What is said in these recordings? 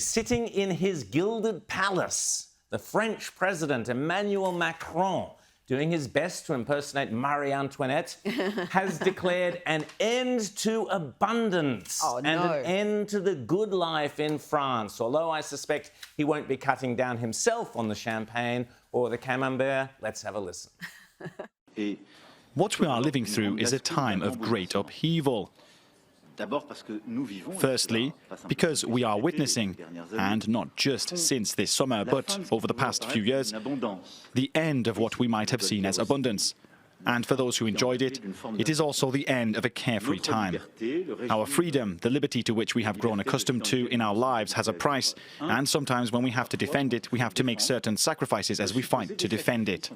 Sitting in his gilded palace, the French president, Emmanuel Macron, doing his best to impersonate Marie Antoinette, has declared an end to abundance and an end to the good life in France, although I suspect he won't be cutting down himself on the champagne or the camembert. Let's have a listen. What we are living through is a time of great upheaval. Firstly, because we are witnessing, and not just since this summer, but over the past few years, the end of what we might have seen as abundance. And for those who enjoyed it, it is also the end of a carefree time. Our freedom, the liberty to which we have grown accustomed to in our lives, has a price, and sometimes when we have to defend it, we have to make certain sacrifices as we fight to defend it.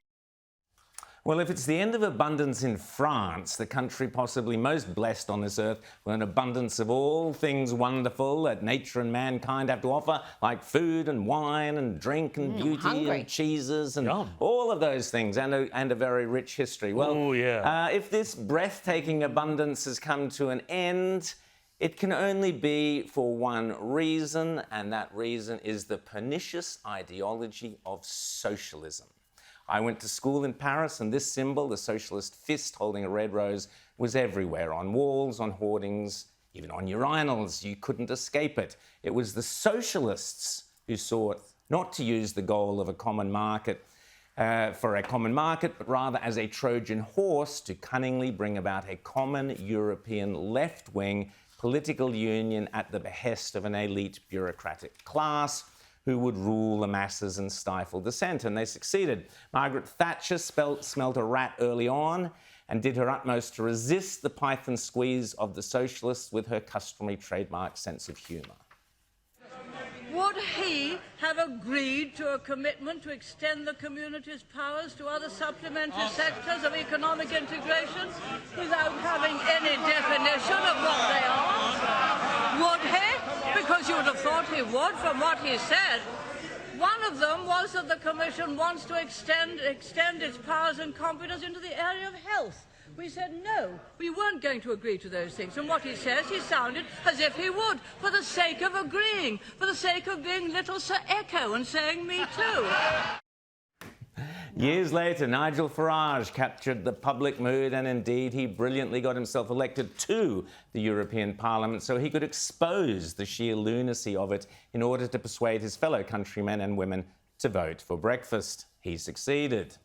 Well, if it's the end of abundance in France, the country possibly most blessed on this earth, with an abundance of all things wonderful that nature and mankind have to offer, like food and wine and drink and beauty and cheeses and all of those things, and a very rich history. Well, if this breathtaking abundance has come to an end, it can only be for one reason, and that reason is the pernicious ideology of socialism. I went to school in Paris, and this symbol, the socialist fist holding a red rose, was everywhere, on walls, on hoardings, even on urinals. You couldn't escape it. It was the socialists who sought not to use the goal of a common market for a common market, but rather as a Trojan horse to cunningly bring about a common European left-wing political union at the behest of an elite bureaucratic class who would rule the masses and stifle dissent, and they succeeded. Margaret Thatcher smelt a rat early on and did her utmost to resist the python squeeze of the socialists with her customary trademark sense of humour. Would he have agreed to a commitment to extend the community's powers to other supplementary sectors of economic integration without having any definition of what they are? Would he? Because you would have thought he would from what he said. One of them was that the Commission wants to extend its powers and competence into the area of health. We said no, we weren't going to agree to those things. And what he says, he sounded as if he would, for the sake of agreeing, for the sake of being little Sir Echo and saying me too. Years later, Nigel Farage captured the public mood, and indeed he brilliantly got himself elected to the European Parliament so he could expose the sheer lunacy of it in order to persuade his fellow countrymen and women to vote for breakfast. He succeeded.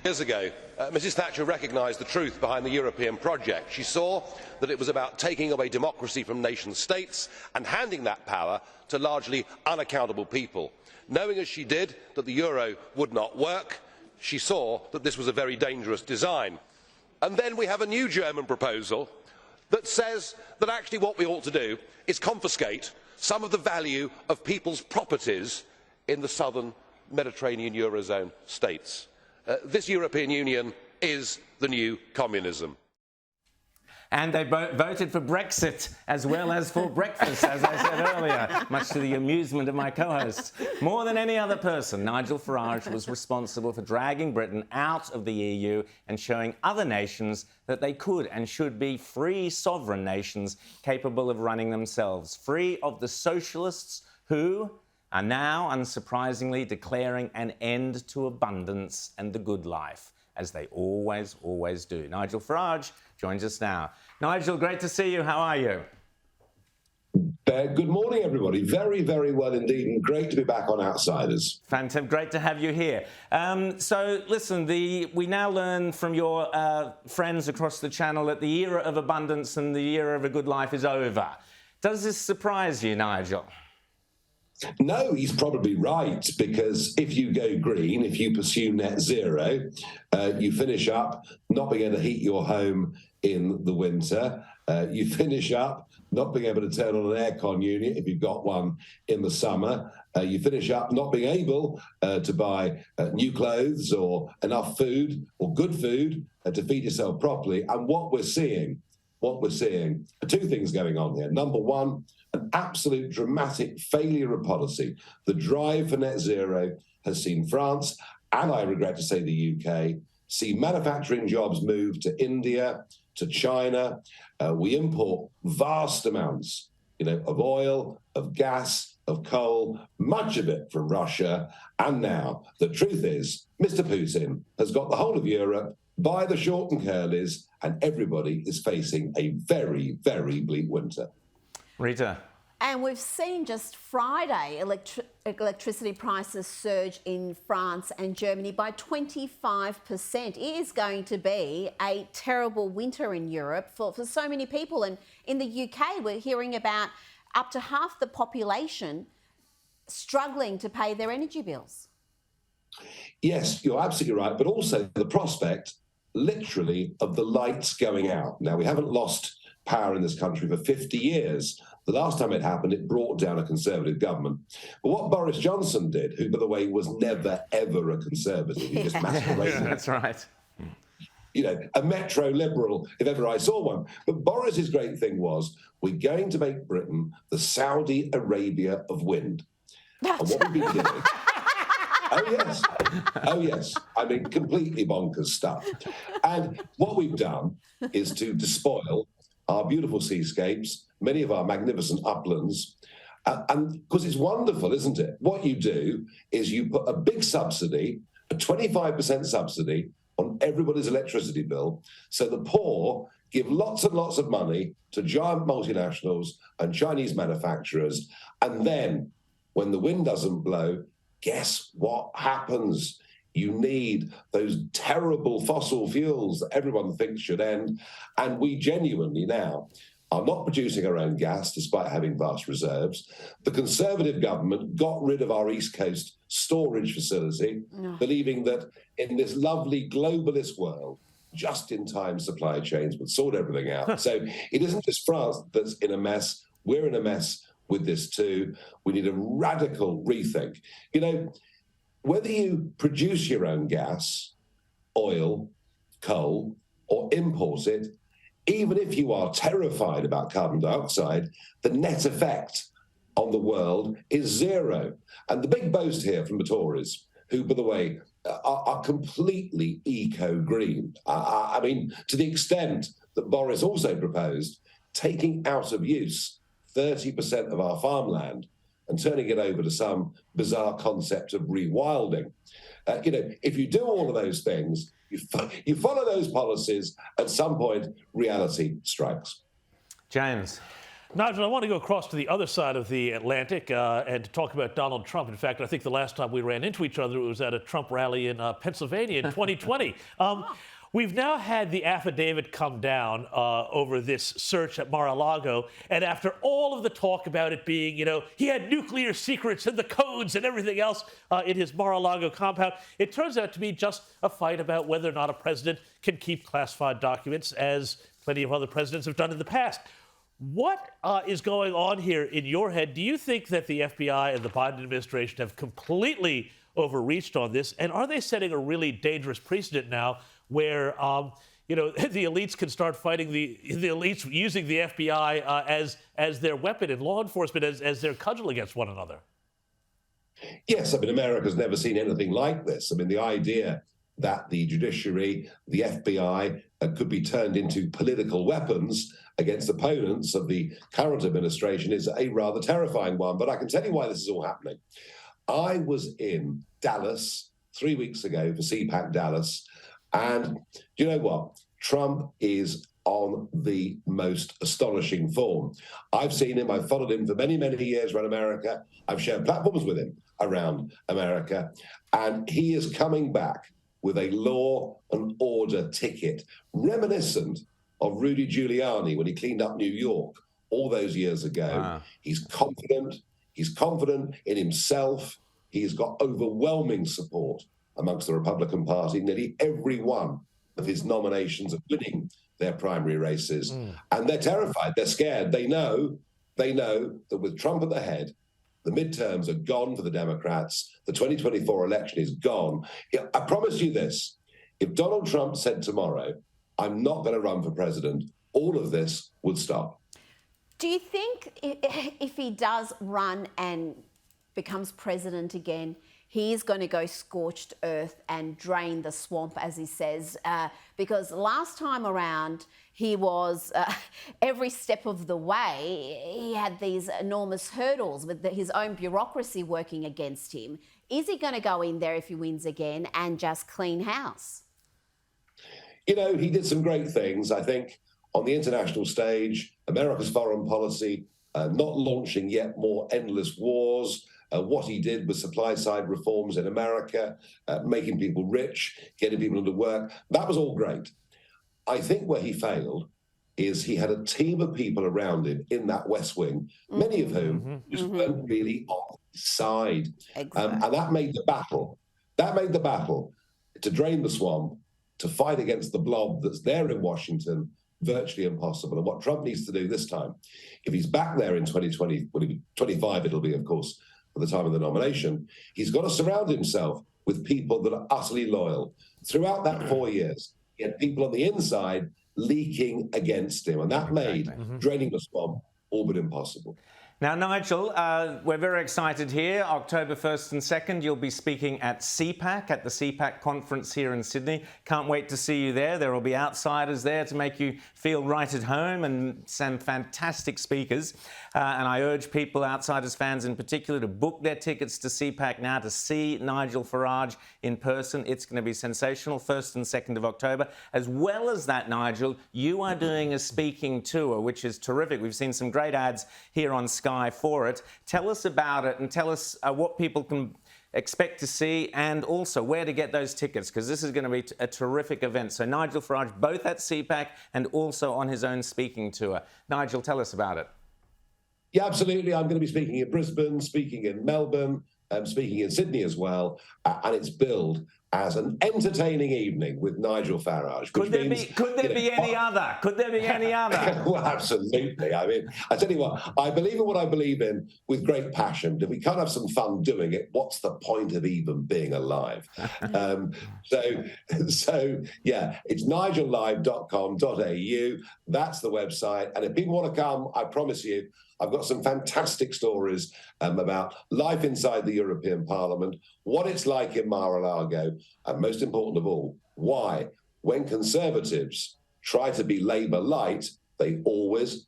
Years ago, Mrs Thatcher recognised the truth behind the European project. She saw that it was about taking away democracy from nation-states and handing that power to largely unaccountable people. Knowing as she did that the euro would not work, she saw that this was a very dangerous design. And then we have a new German proposal that says that actually what we ought to do is confiscate some of the value of people's properties in the southern Mediterranean Eurozone states. This European Union is the new communism. And they voted for Brexit as well as for breakfast, as I said earlier, much to the amusement of my co-hosts. More than any other person, Nigel Farage was responsible for dragging Britain out of the EU and showing other nations that they could and should be free sovereign nations capable of running themselves, free of the socialists who are now, unsurprisingly, declaring an end to abundance and the good life, as they always do. Nigel Farage joins us now. Nigel, great to see you. How are you? Good morning, everybody. Very, very well indeed, and great to be back on Outsiders. Fantastic. Great to have you here. So, listen, we now learn from your friends across the channel that the era of abundance and the era of a good life is over. Does this surprise you, Nigel? No, he's probably right, because if you go green, if you pursue net zero, you finish up not being able to heat your home in the winter. You finish up not being able to turn on an aircon unit if you've got one in the summer. You finish up not being able to buy new clothes or enough food or good food to feed yourself properly. And what we're seeing are two things going on here. Number one, an absolute dramatic failure of policy. The drive for net zero has seen France, and I regret to say the UK, see manufacturing jobs move to India, to China. We import vast amounts of oil, of gas, of coal, much of it from Russia. And now the truth is, Mr Putin has got the whole of Europe by the short and curlies, and everybody is facing a very, very bleak winter. Rita. And we've seen just Friday electricity prices surge in France and Germany by 25%. It is going to be a terrible winter in Europe for so many people. And in the UK, we're hearing about up to half the population struggling to pay their energy bills. Yes, you're absolutely right. But also the prospect, literally, of the lights going out. Now, we haven't lost power in this country for 50 years. The last time it happened, it brought down a Conservative government. But what Boris Johnson did, who, by the way, was never, ever a Conservative, he just masqueraded. That's right. A Metro Liberal, if ever I saw one. But Boris's great thing was, we're going to make Britain the Saudi Arabia of wind. And what we've been doing... Oh, yes. I mean, completely bonkers stuff. And what we've done is to despoil our beautiful seascapes, many of our magnificent uplands, and because it's wonderful, isn't it? What you do is you put a big subsidy, a 25% subsidy on everybody's electricity bill, so the poor give lots and lots of money to giant multinationals and Chinese manufacturers, and then when the wind doesn't blow, guess what happens? You need those terrible fossil fuels that everyone thinks should end. And we genuinely now are not producing our own gas, despite having vast reserves. The Conservative government got rid of our East Coast storage facility, believing that in this lovely globalist world, just-in-time supply chains would sort everything out. So it isn't just France that's in a mess. We're in a mess with this too. We need a radical rethink. Whether you produce your own gas, oil, coal, or import it, even if you are terrified about carbon dioxide, the net effect on the world is zero. And the big boast here from the Tories, who, by the way, are completely eco-green. I mean, to the extent that Boris also proposed taking out of use 30% of our farmland and turning it over to some bizarre concept of rewilding. If you do all of those things, you follow those policies, at some point, reality strikes. James. Nigel, I want to go across to the other side of the Atlantic and to talk about Donald Trump. In fact, I think the last time we ran into each other, it was at a Trump rally in Pennsylvania in 2020. We've now had the affidavit come down over this search at Mar-a-Lago, and after all of the talk about it being, he had nuclear secrets and the codes and everything else in his Mar-a-Lago compound, it turns out to be just a fight about whether or not a president can keep classified documents, as plenty of other presidents have done in the past. What is going on here in your head? Do you think that the FBI and the Biden administration have completely overreached on this, and are they setting a really dangerous precedent now where, the elites can start fighting the elites using the FBI as their weapon in law enforcement, as their cudgel against one another? Yes, I mean, America's never seen anything like this. I mean, the idea that the judiciary, the FBI, could be turned into political weapons against opponents of the current administration is a rather terrifying one. But I can tell you why this is all happening. I was in Dallas 3 weeks ago for CPAC Dallas, and do you know what? Trump is on the most astonishing form. I've seen him, I've followed him for many, many years around America. I've shared platforms with him around America, and he is coming back with a law and order ticket, reminiscent of Rudy Giuliani when he cleaned up New York all those years ago. Wow. He's confident in himself. He's got overwhelming support amongst the Republican Party. Nearly every one of his nominations are winning their primary races. And they're terrified, they're scared. They know that with Trump at the head, the midterms are gone for the Democrats. The 2024 election is gone. I promise you this, if Donald Trump said tomorrow, I'm not going to run for president, all of this would stop. Do you think if he does run and becomes president again, he's going to go scorched earth and drain the swamp, as he says, because last time around, he was, every step of the way, he had these enormous hurdles with his own bureaucracy working against him. Is he going to go in there if he wins again and just clean house? You know, he did some great things, I think, on the international stage, America's foreign policy, not launching yet more endless wars, what he did with supply-side reforms in America, making people rich, getting people into work. That was all great. I think where he failed is he had a team of people around him in that West Wing, many of whom just weren't really on his side. Exactly. And that made the battle to drain the swamp, to fight against the blob that's there in Washington, virtually impossible. And what Trump needs to do this time, if he's back there in 2020, well, 25 it'll be, of course, for the time of the nomination, he's got to surround himself with people that are utterly loyal. Throughout that 4 years, he had people on the inside leaking against him, and that made draining the swamp all but impossible. Now, Nigel, we're very excited here. October 1st and 2nd, you'll be speaking at CPAC, at the CPAC conference here in Sydney. Can't wait to see you there. There will be outsiders there to make you feel right at home and some fantastic speakers. And I urge people, outsiders fans in particular, to book their tickets to CPAC now to see Nigel Farage in person. It's going to be sensational, 1st and 2nd of October. As well as that, Nigel, you are doing a speaking tour, which is terrific. We've seen some great ads here on Sky for it. Tell us about it and tell us what people can expect to see and also where to get those tickets, because this is going to be a terrific event. So Nigel Farage, both at CPAC and also on his own speaking tour. Nigel, tell us about it. Yeah, absolutely. I'm going to be speaking in Brisbane, speaking in Melbourne, speaking in Sydney as well, and it's billed as an entertaining evening with Nigel Farage. Could there be any other? Could there be any other? Well, absolutely. I mean, I tell you what, I believe in what I believe in with great passion. If we can't have some fun doing it, what's the point of even being alive? So yeah, it's nigellive.com.au. That's the website. And if people want to come, I promise you, I've got some fantastic stories about life inside the European Parliament, what it's like in Mar-a-Lago, and most important of all, why, when Conservatives try to be Labour light, they always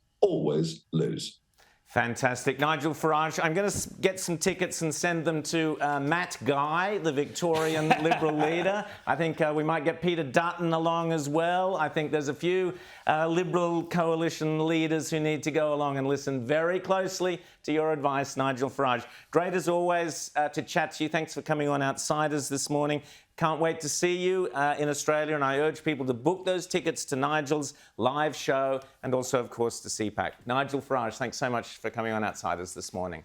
lose. Fantastic. Nigel Farage, I'm going to get some tickets and send them to Matt Guy, the Victorian Liberal leader. I think we might get Peter Dutton along as well. I think there's a few Liberal coalition leaders who need to go along and listen very closely to your advice, Nigel Farage. Great as always to chat to you. Thanks for coming on Outsiders this morning. Can't wait to see you in Australia, and I urge people to book those tickets to Nigel's live show and also, of course, to CPAC. Nigel Farage, thanks so much for coming on Outsiders this morning.